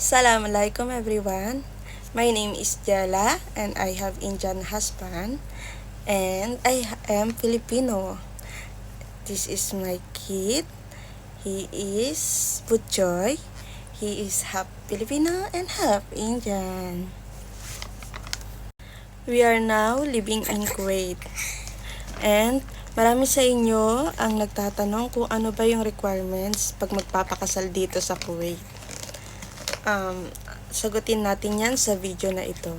Assalamualaikum everyone. My name is Jella and I have Indian husband and I am Filipino. This is my kid. He is Butchoy. He is half Filipino and half Indian. We are now living in Kuwait. And marami sa inyo ang nagtatanong kung ano ba yung requirements pag magpapakasal dito sa Kuwait. Sagutin natin yan sa video na ito.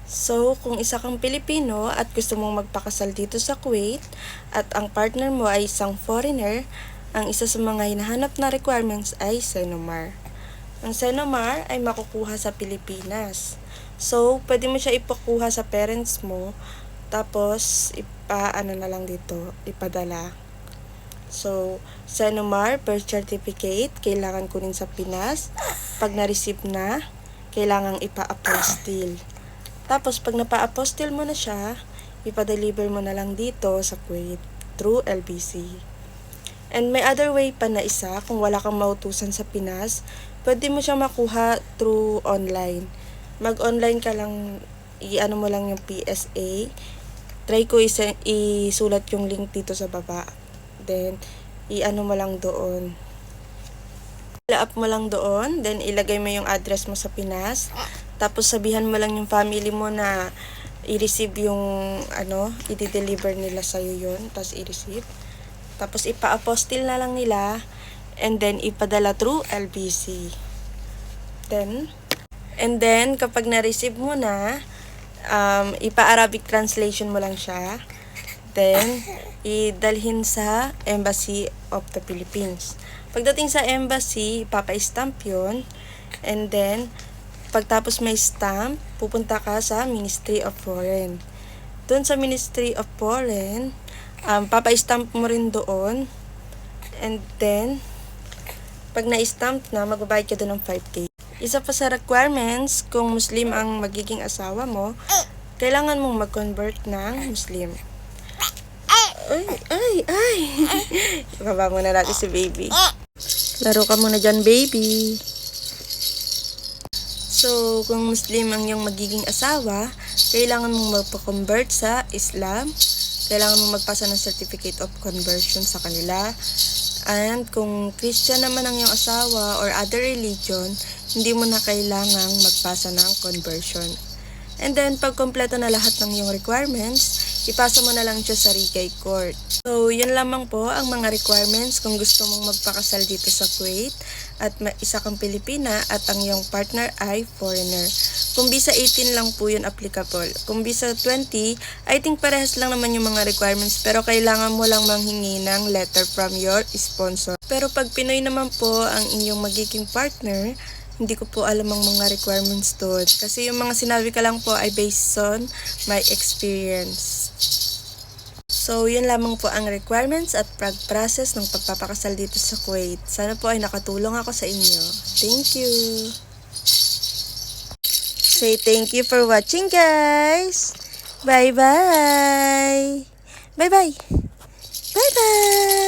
So, kung isa kang Pilipino at gusto mong magpakasal dito sa Kuwait at ang partner mo ay isang foreigner, ang isa sa mga hinahanap na requirements ay Senomar. Ang Senomar ay makukuha sa Pilipinas. So, pwede mo siya ipakuha sa parents mo, tapos ipadala. So, Senomar, birth certificate, kailangan kunin sa Pinas. Pag na-receive na, kailangang ipa-apostille. Tapos, pag napa-apostille mo na siya, ipa-deliver mo na lang dito sa Kuwait through LBC. And may other way pa na isa, kung wala kang mautusan sa Pinas, pwede mo siya makuha through online. Mag-online ka lang, mo lang yung PSA. Try ko isulat yung link dito sa baba. Then, mo lang doon. Fill-up mo lang doon. Then, ilagay mo yung address mo sa Pinas. Tapos, sabihan mo lang yung family mo na i-receive yung, i-deliver nila sa'yo yun. Tapos, i-receive. Tapos, ipa-apostille na lang nila. And then, ipadala through LBC. And then, kapag na-receive mo na, ipa-Arabic translation mo lang siya. Then, idalhin sa Embassy of the Philippines. Pagdating sa embassy, ipapa-stamp yun. And then, pagtapos may stamp, pupunta ka sa Ministry of Foreign. Doon sa Ministry of Foreign, papa-stamp mo rin doon. And then, pag na-stamp na, magbabayad ka doon ng 5K. Isa pa sa requirements, kung Muslim ang magiging asawa mo, kailangan mong mag-convert ng Muslim. Ay. Ibaba muna natin si baby. Laro ka muna dyan, baby. So, kung Muslim ang iyong magiging asawa, kailangan mong magpa-convert sa Islam. Kailangan mong magpasa ng certificate of conversion sa kanila. And kung Christian naman ang iyong asawa or other religion, hindi mo na kailangang magpasa ng conversion. And then, pag kompleto na lahat ng iyong requirements, ipasa mo na lang siya sa Rigay Court. So, yun lamang po ang mga requirements kung gusto mong magpakasal dito sa Kuwait at isa kang Pilipina at ang iyong partner ay foreigner. Kung visa 18 lang po yun applicable. Kung visa 20, I think parehas lang naman yung mga requirements pero kailangan mo lang manghingi ng letter from your sponsor. Pero pag Pinoy naman po ang inyong magiging partner, hindi ko po alam ang mga requirements doon. Kasi yung mga sinabi ko lang po ay based on my experience. So, yun lamang po ang requirements at process ng pagpapakasal dito sa Kuwait. Sana po ay nakatulong ako sa inyo. Thank you! Say thank you for watching, guys! Bye-bye! Bye-bye! Bye-bye!